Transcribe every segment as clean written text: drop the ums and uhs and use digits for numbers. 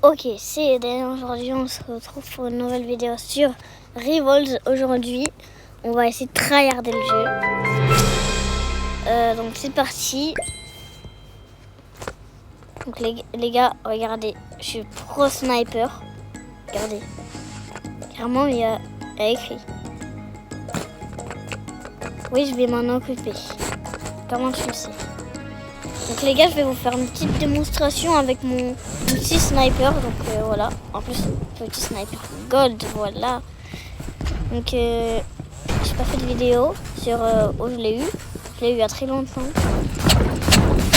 Ok, c'est Daniel. Aujourd'hui, on se retrouve pour une nouvelle vidéo sur Revolz. Aujourd'hui, on va essayer de tryharder le jeu. Donc c'est parti. Donc les gars, regardez, je suis pro sniper. Regardez, clairement il y a écrit. Oui, je vais m'en occuper. Comment tu le sais? Donc les gars, je vais vous faire une petite démonstration avec mon petit sniper. Donc voilà, en plus petit sniper gold, voilà. Donc j'ai pas fait de vidéo sur où je l'ai eu. Je l'ai eu il y a très longtemps.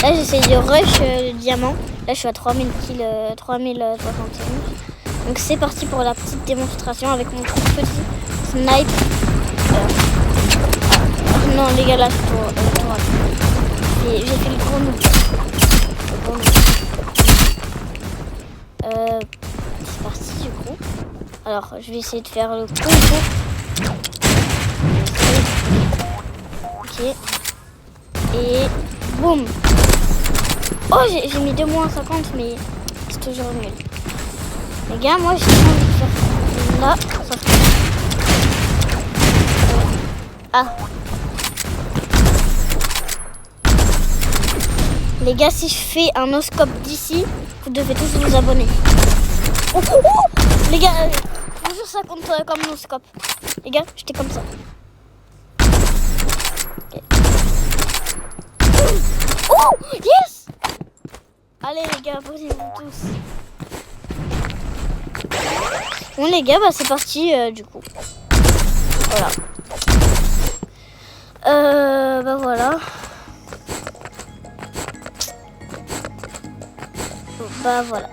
Là j'essaie de rush le diamant. Là je suis à 3000 kills, 3071. Donc c'est parti pour la petite démonstration avec mon petit snipe. Non les gars, là c'est pour j'ai fait le gros noob. C'est parti du coup. Alors je vais essayer de faire le combo. Ok. Et boum. Oh, j'ai mis 2 moins 50, mais c'est toujours nul. Les gars, moi j'ai envie de faire là. Sauf que... Ah. Les gars, si je fais un no-scope d'ici, vous devez tous vous abonner. Oh, oh, oh. Les gars, je vous jure, ça compte comme no-scope. Les gars, j'étais comme ça. Okay. Oh, yes! Allez les gars, posez-vous tous. Bon les gars, bah c'est parti du coup. Voilà. Bah voilà. Bah voilà.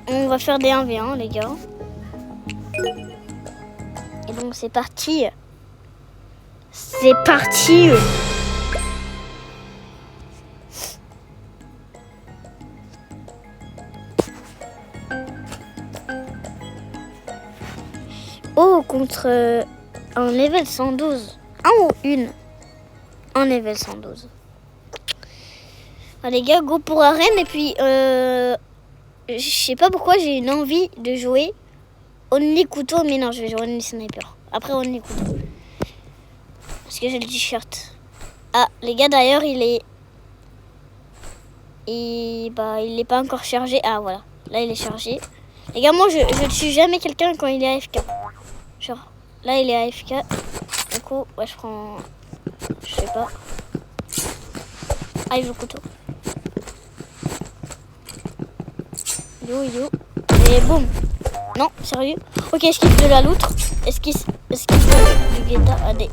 On va faire des 1v1 les gars. Et donc c'est parti. C'est parti. Oh, contre un level 112. Un ou une? Un level 112. Ah, les gars, go pour arène. Et puis, je sais pas pourquoi j'ai une envie de jouer only couteau. Mais non, je vais jouer only sniper. Après only couteau. Parce que j'ai le t-shirt. Ah, les gars, d'ailleurs, il est pas encore chargé. Ah, voilà. Là, il est chargé. Les gars, moi, je tue jamais quelqu'un quand il est AFK. Genre, là, il est AFK. Du coup, ouais, je prends... Je sais pas. Ah, il veut le couteau. Yo. Et boum. Non, sérieux. Ok, esquive de la loutre. Esquive du guépard. Allez.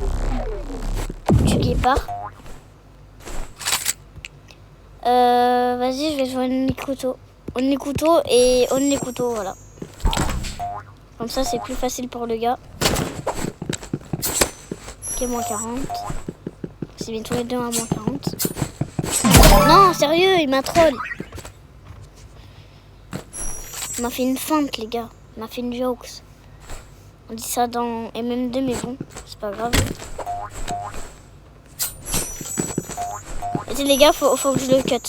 Du guépard. Vas-y, je vais jouer un couteau. Only couteau et only couteau, voilà. Comme ça, c'est plus facile pour le gars. Ok, moins 40. C'est bien tous les deux à moins 40. Non, sérieux, il m'a troll. Il m'a fait une feinte, les gars. Il m'a fait une jokes. On dit ça dans MM2, mais bon, c'est pas grave. Et les gars, faut que je le cut.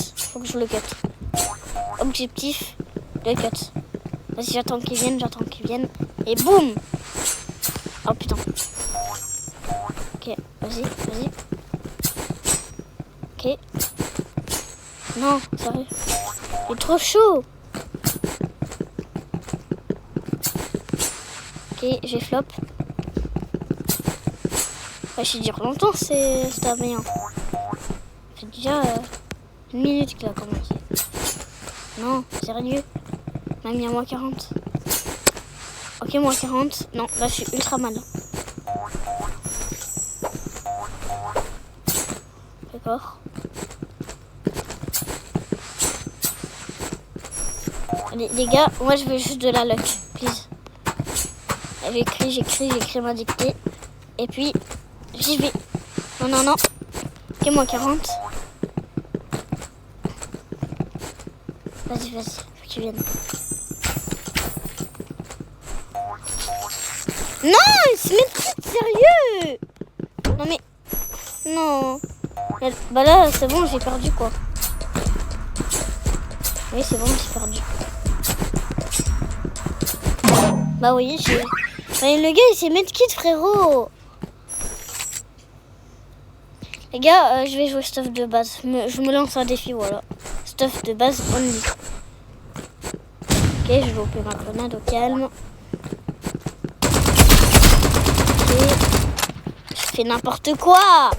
Objectif, le cut. Vas-y, j'attends qu'il vienne. Et boum! Oh putain. Ok, vas-y. Ok. Non, sérieux. Il est trop chaud. Ok, j'ai flop. Ouais, je dire longtemps, c'est bien. C'est déjà 1 minute qu'il a commencé. Non, sérieux. On a mis à moins 40. Ok, moins 40. Non, là, je suis ultra mal. D'accord. Allez, les gars, moi, je veux juste de la luck. Please. J'ai écrit ma dictée. Et puis, j'y vais. Non. Ok, moins 40. Vas-y. Faut qu'il vienne. Non, il se met sérieux. Non mais... Non. Bah là, c'est bon, j'ai perdu quoi. Oui, c'est bon, j'ai perdu. Bah oui, le gars il s'est medkit, frérot. Les gars, je vais jouer stuff de base. Je me lance un défi, voilà. Stuff de base only. Ok, je vais opérer ma grenade au calme. Ok. Je fais n'importe quoi.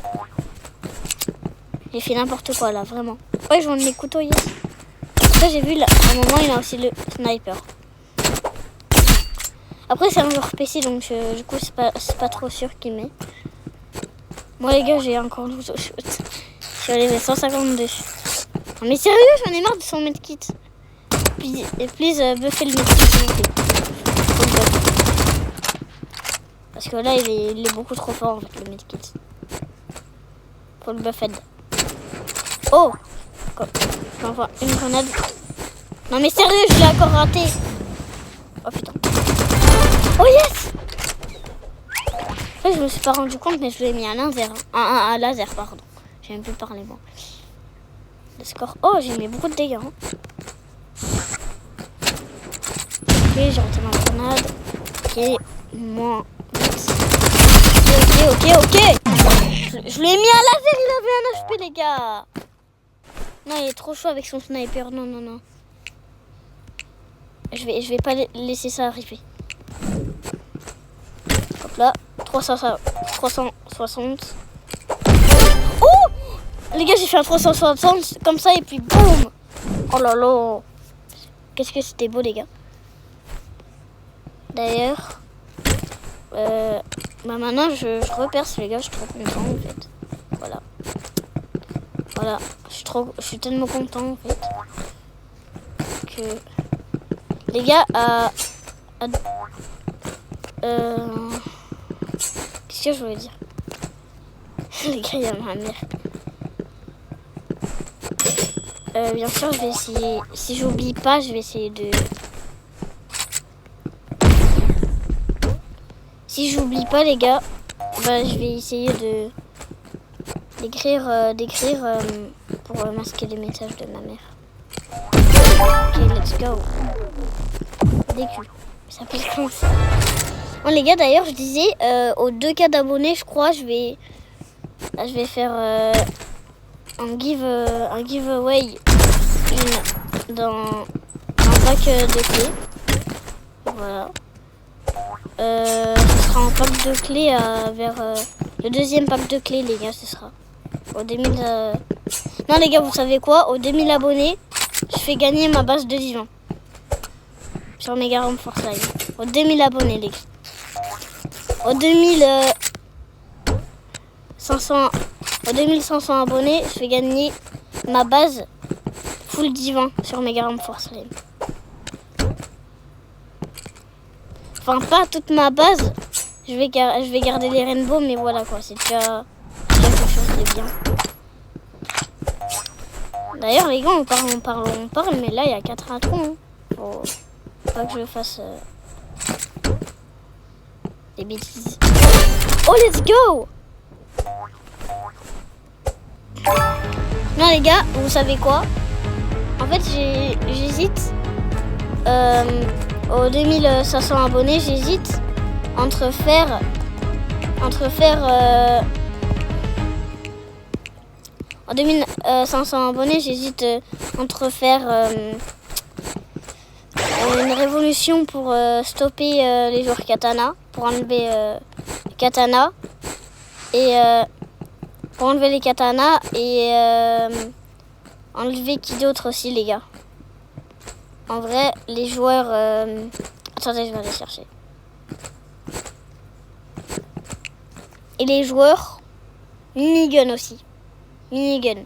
J'ai fait n'importe quoi là, vraiment. Ouais, je vends mes couteaux, yes. Après, j'ai vu là, à un moment, il a aussi le sniper. Après, c'est un joueur PC, donc du coup, c'est pas trop sûr qu'il met. Moi, les gars, j'ai encore 12 au shoot. Je suis allé 152. Non, mais sérieux, j'en ai marre de son medkit. Please, buffez le medkit, s'il vous plaît. Parce que là, il est beaucoup trop fort, en fait, le medkit. Faut le buff. Oh! J'envoie une grenade. Non, mais sérieux, je l'ai encore raté. Oh, putain. Oh, yes! Je me suis pas rendu compte, mais je lui ai mis un laser. Un laser, pardon. J'ai même plus parlé, moi. Le score. Oh, j'ai mis beaucoup de dégâts. Hein. Ok, j'ai raté ma grenade. Ok, moins. Ok. Je lui ai mis un laser, il avait un HP, les gars. Non, il est trop chaud avec son sniper. Non. Je vais pas laisser ça arriver. Hop là. 360. Oh! Les gars, j'ai fait un 360 comme ça et puis boum! Oh là là! Qu'est-ce que c'était beau, les gars. D'ailleurs, maintenant je reperce, les gars, je suis trop content en fait. Voilà. Je suis tellement content en fait. Que. Les gars, qu'est-ce que je voulais dire? Les gars, il y a ma mère. Bien sûr, je vais essayer. Si j'oublie pas, je vais essayer de. Si j'oublie pas, les gars, bah, je vais essayer d'écrire pour masquer les messages de ma mère. Ok, let's go. Décul. Ça s'appelle comme ça. Bon, les gars, d'ailleurs, je disais, aux 2K d'abonnés, je crois, je vais faire un giveaway dans un pack de clés. Voilà. Ce sera un pack de clés vers le deuxième pack de clés, les gars, ce sera. Au 2000. Non, les gars, vous savez quoi? Au 2000 abonnés, je fais gagner ma base de divan. Sur Mega Rome Force Live. Au 2000 abonnés, les gars. Au 2500 abonnés, je fais gagner ma base full divan sur Mega Rome Force Live. Enfin, pas toute ma base. Je vais garder les rainbows, mais voilà quoi. C'est déjà quelque chose de bien. D'ailleurs, les gars, on parle, mais là, il y a 4 introns. Hein. Faut pas que je fasse des bêtises. Oh, let's go! Non, les gars, vous savez quoi? En fait, j'hésite. Aux 2500 abonnés, j'hésite entre faire en 2500 abonnés, j'hésite entre faire une révolution pour stopper les joueurs katana, pour enlever les katanas et pour enlever les katanas et enlever qui d'autre aussi, les gars. En vrai, les joueurs... Attendez, je vais aller chercher. Et les joueurs minigun aussi. Minigun.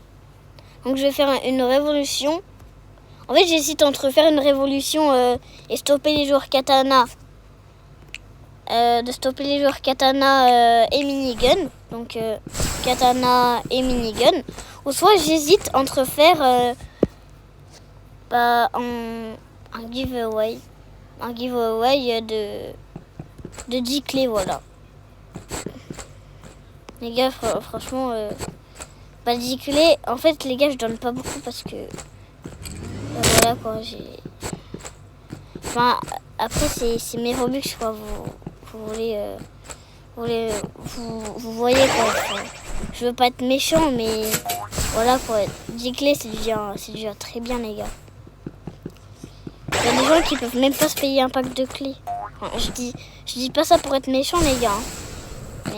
Donc je vais faire une révolution. En fait, j'hésite entre faire une révolution et stopper les joueurs katana. De stopper les joueurs katana et minigun. Donc katana et minigun. Ou soit j'hésite entre faire... un giveaway. Un giveaway de 10 clés, voilà. Les gars, franchement, 10 clés. En fait, les gars, je donne pas beaucoup parce que... voilà quoi, j'ai... Enfin, après c'est mes Robux quoi. Vous voyez quoi. Enfin, je veux pas être méchant, mais voilà quoi. 10 clés c'est déjà très bien les gars. Il y a des gens qui peuvent même pas se payer un pack de clés. Enfin, je dis pas ça pour être méchant les gars. Hein.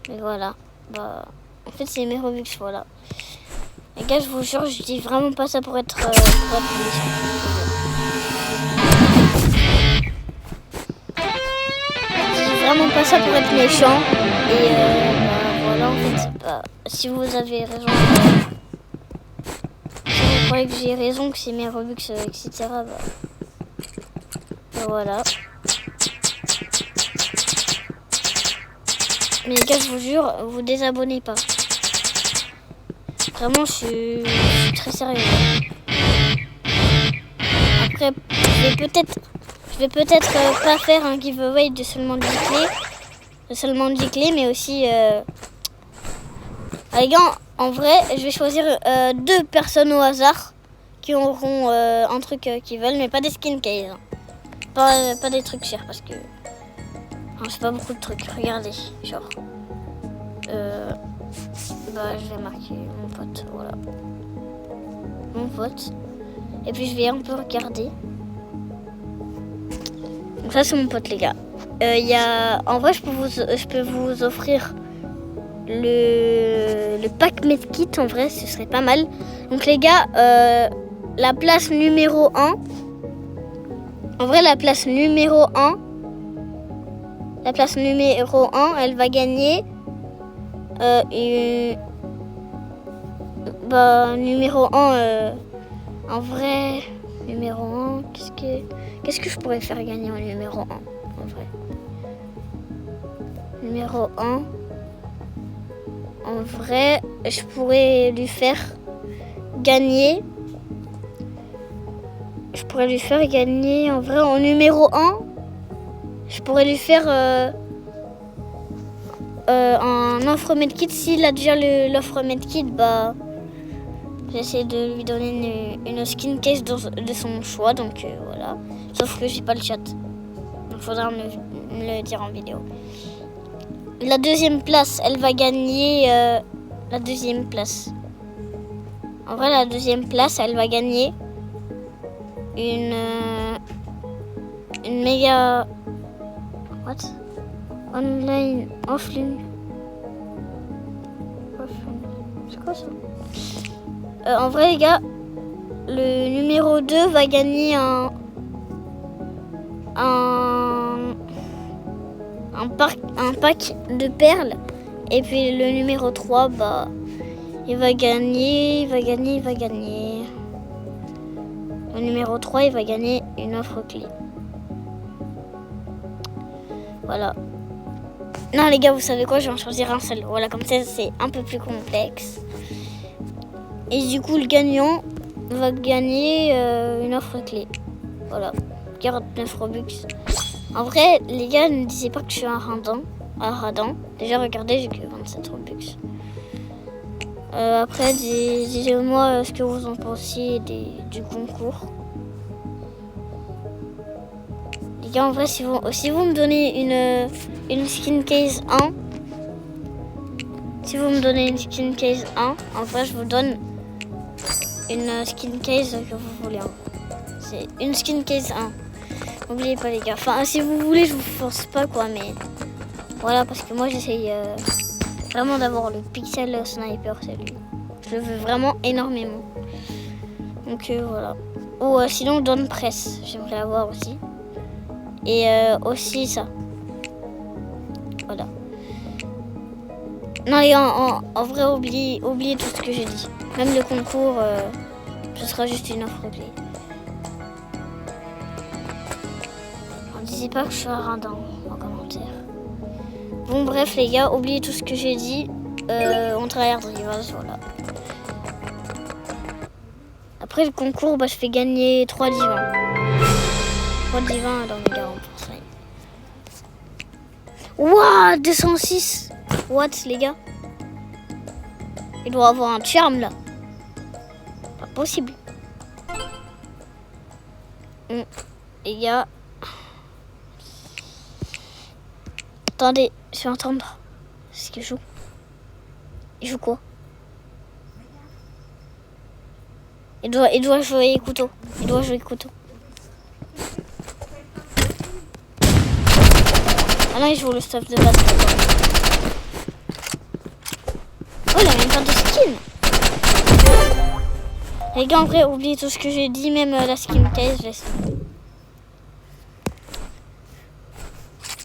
Mais voilà. Bah, en fait c'est mes Robux voilà. Les gars, je vous jure, je dis vraiment pas ça pour être méchant. Je dis vraiment pas ça pour être méchant. Et voilà, en fait, si vous avez raison, si vous croyez que j'ai raison, que c'est mes Robux, etc., voilà. Mais les gars, je vous jure, vous désabonnez pas. Vraiment, je suis très sérieux. Après, je vais peut-être pas faire un giveaway de seulement 10 clés. Mais aussi... les gars, en vrai, je vais choisir 2 personnes au hasard qui auront un truc qu'ils veulent, mais pas des skin case. Hein. Pas des trucs chers, parce que... Enfin, c'est pas beaucoup de trucs. Regardez, genre... je vais marquer mon pote, voilà. Mon pote. Et puis je vais un peu regarder. Donc ça c'est mon pote les gars. En vrai je peux vous offrir le pack medkit en vrai ce serait pas mal. Donc les gars, la place numéro 1. En vrai la place numéro 1. Elle va gagner numéro 1, en vrai, numéro 1, qu'est-ce que je pourrais faire gagner en numéro 1, en vrai. Numéro 1, en vrai, je pourrais lui faire gagner, en vrai, en numéro 1, je pourrais lui faire un offre medkit. S'il a déjà l'offre medkit, j'essaie de lui donner une skin case de son choix, donc voilà. Sauf que j'ai pas le chat, donc faudra me le dire en vidéo. La deuxième place, elle va gagner la deuxième place. En vrai, la deuxième place, elle va gagner une méga... What? Online, offline. C'est quoi ça? En vrai les gars, le numéro 2 va gagner un pack de perles. Et puis le numéro 3, il va gagner. Le numéro 3, il va gagner une offre clé. Voilà. Non les gars, vous savez quoi, je vais en choisir un seul. Voilà, comme ça c'est un peu plus complexe. Et du coup, le gagnant va gagner une offre clé. Voilà, 49 Robux. En vrai, les gars, ne disez pas que je suis un radin. Déjà, regardez, j'ai que 27 Robux. Après, dites-moi ce que vous en pensez du concours. Les gars, en vrai, si vous me donnez une skin case 1, en vrai, je vous donne une skin case que vous voulez. C'est une skin case 1. N'oubliez pas les gars. Enfin, si vous voulez, je vous force pas quoi, mais voilà, parce que moi j'essaye vraiment d'avoir le pixel sniper, celui. Je le veux vraiment énormément. Donc voilà. Ou sinon Dawn Press, j'aimerais avoir aussi. Et aussi ça. Voilà. Non les gars, en vrai, oubliez tout ce que j'ai dit. Même le concours, ce sera juste une offre clé. Ne disez pas que je suis un radin en commentaire. Bon bref les gars, oubliez tout ce que j'ai dit. On tryhard Rivals, voilà. Après le concours, je fais gagner 3 divins. 3 divins dans les gars en Fortnite. Wouah, 206 watts les gars. Il doit avoir un charme là. Pas possible. Les gars. Attendez, je vais entendre ce qu'il joue. Il joue quoi? Il doit jouer couteau. Il doit jouer couteau. Ah non, il joue le stuff de base. Oh, il a même pas de skin. Les gars, en vrai, oubliez tout ce que j'ai dit, même la skin case, je laisse.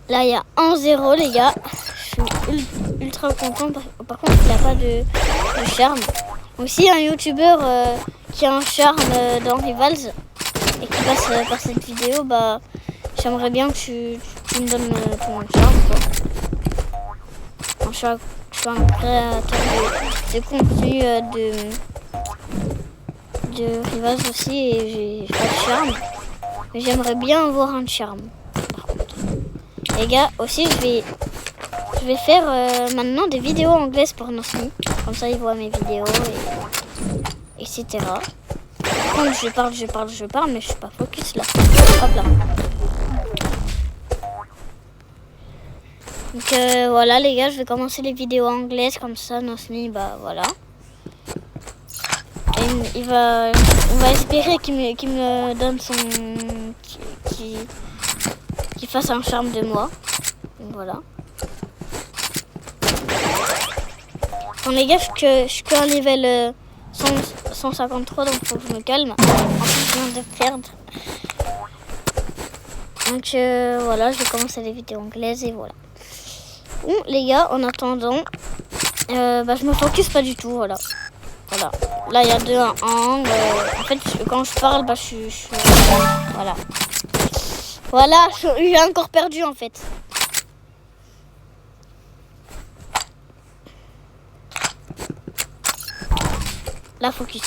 Là, il y a 1-0, les gars. Je suis ultra content. Par contre, il n'a pas de charme. Donc, si un youtubeur qui a un charme dans Rivals et qui passe par cette vidéo, bah, j'aimerais bien que tu me donnes ton charme, quoi. Je suis un créateur de contenu de Rivals aussi et j'ai pas de charme. Mais j'aimerais bien avoir un charme. Par contre. Les gars, aussi je vais faire maintenant des vidéos anglaises pour Nosmi. Comme ça ils voient mes vidéos et etc. Par contre je parle, mais je suis pas focus là. Hop là. Donc voilà les gars, je vais commencer les vidéos anglaises comme ça, Nosmi, bah voilà. Et on va espérer qu'il me donne son... qu'il fasse un charme de moi. Donc voilà. Bon les gars, je suis qu'un level 153, donc faut que je me calme. En plus, je viens de perdre. Donc voilà, je vais commencer les vidéos anglaises et voilà. Bon les gars, en attendant, je me focus pas du tout, voilà. Voilà. Là il y a 2-1. En fait, quand je parle, je suis... Voilà. Voilà, j'ai encore perdu en fait. Là, focus.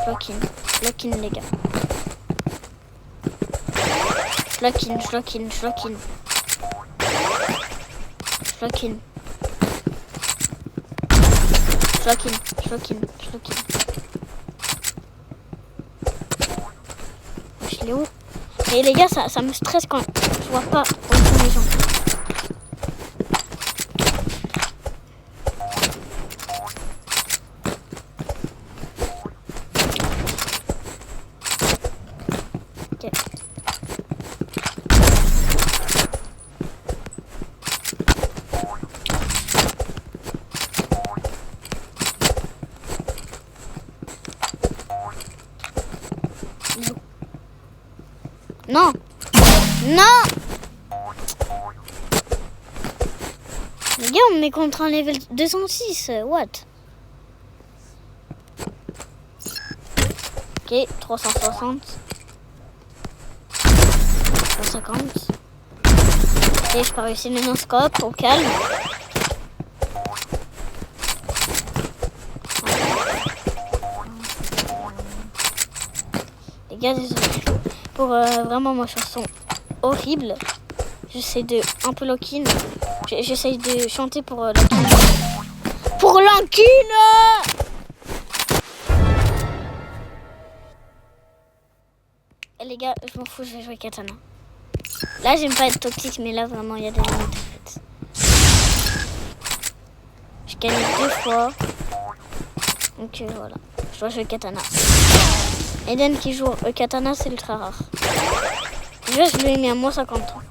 Lock in les gars. Lock in. Je l'ai où? Et les gars, ça me stresse quand je vois pas où sont les gens. Ok. Non! Non! Les gars, on me met contre un level 206. What? Ok, 360. 150. Ok, je peux réussir le non-scope, au calme. Les gars, désolé. Pour vraiment ma chanson horrible, j'essaie de un peu lock-in. J'essaie de chanter pour lock-in. Pour lock-in! Et les gars, je m'en fous, je vais jouer katana. Là, j'aime pas être toxique, mais là, vraiment, il y a des limites en fait. Je gagne 2 fois. Donc voilà, je dois jouer katana. Eden qui joue katana, c'est ultra rare. Je lui ai mis à moins 50 ans.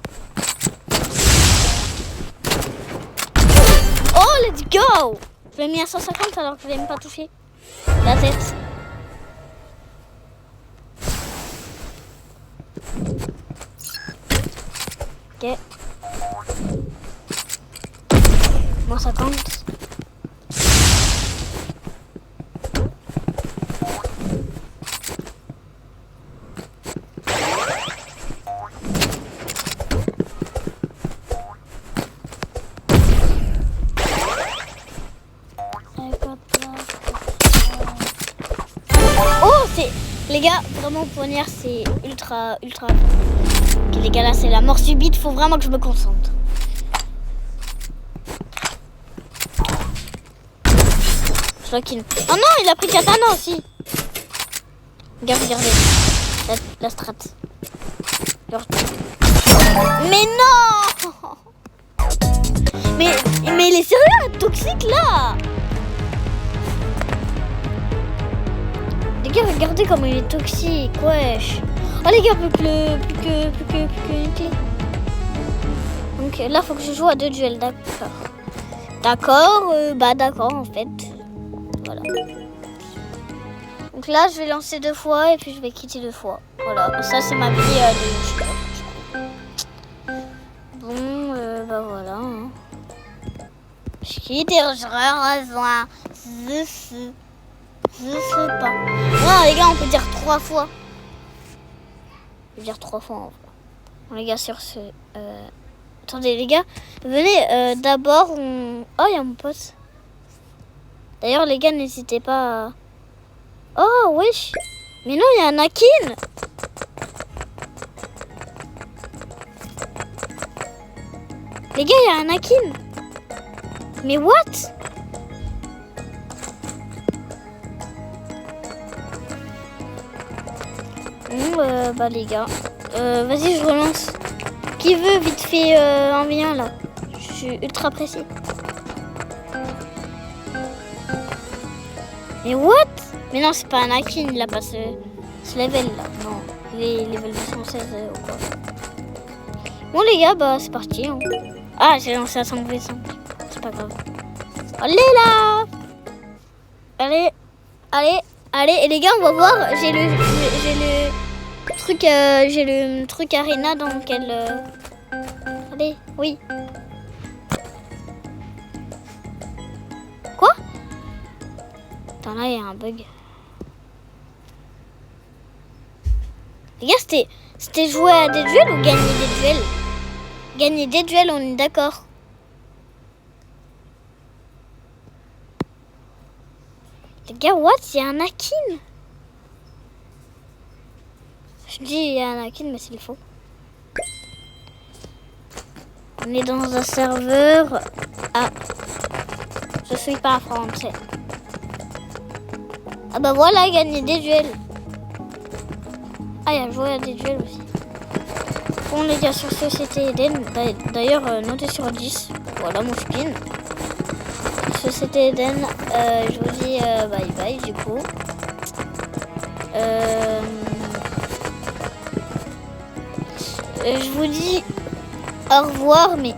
Oh, let's go! Je l'ai mis à 150 alors que je l'ai même pas touché. La tête. Ok. Moins 50. Les gars, vraiment poignard, c'est ultra. Ok les gars, là c'est la mort subite, faut vraiment que je me concentre. Je lock in. Oh non, il a pris katana aussi. Regardez. la strat. Genre... Mais non. Mais il est sérieux, toxique là. Les gars, regardez comment il est toxique, wesh. Oh les gars, plus que une clé. Donc là, faut que je joue à 2 duels, d'accord. D'accord, d'accord en fait. Voilà. Donc là, je vais lancer 2 fois et puis je vais quitter 2 fois. Voilà, ça c'est ma vie de... Bon, voilà. Hein. Je quitte et je rejoins. Je sais pas. Non, les gars, on peut dire 3 fois. Je vais dire 3 fois en vrai. Bon, les gars, sur ce... Attendez, les gars, venez, d'abord, on... Oh, il y a mon pote. D'ailleurs, les gars, n'hésitez pas à... Oh, wesh. Mais non, il y a Anakin. Les gars, il y a Anakin. Mais what? Bon, les gars. Vas-y, je relance. Qui veut vite fait 1v1 là? Je suis ultra pressé. Mais what? Mais non, c'est pas Anakin, il a pas ce level là. Non, il est level 216 ou quoi. Bon les gars, bah c'est parti. Hein. Ah, j'ai lancé à 5v5. C'est pas grave. Allez là! Allez. Et les gars, on va voir. J'ai le truc arena dans lequel... Allez, oui. Quoi? Attends, là, il y a un bug. Les gars, c'était jouer à des duels ou gagner des duels? Gagner des duels, on est d'accord. Les gars, what? Il y a Anakin. Je dis il y a Anakin, mais c'est le faux. On est dans un serveur. Ah, je suis pas français. Ah bah voilà, gagner des duels. Ah, il y a joué à des duels aussi. Bon les gars, sur ce c'était Eden. D'ailleurs, notez sur 10. Voilà mon spin. Sur ce c'était Eden. Je vous dis bye bye du coup. Je vous dis au revoir, mais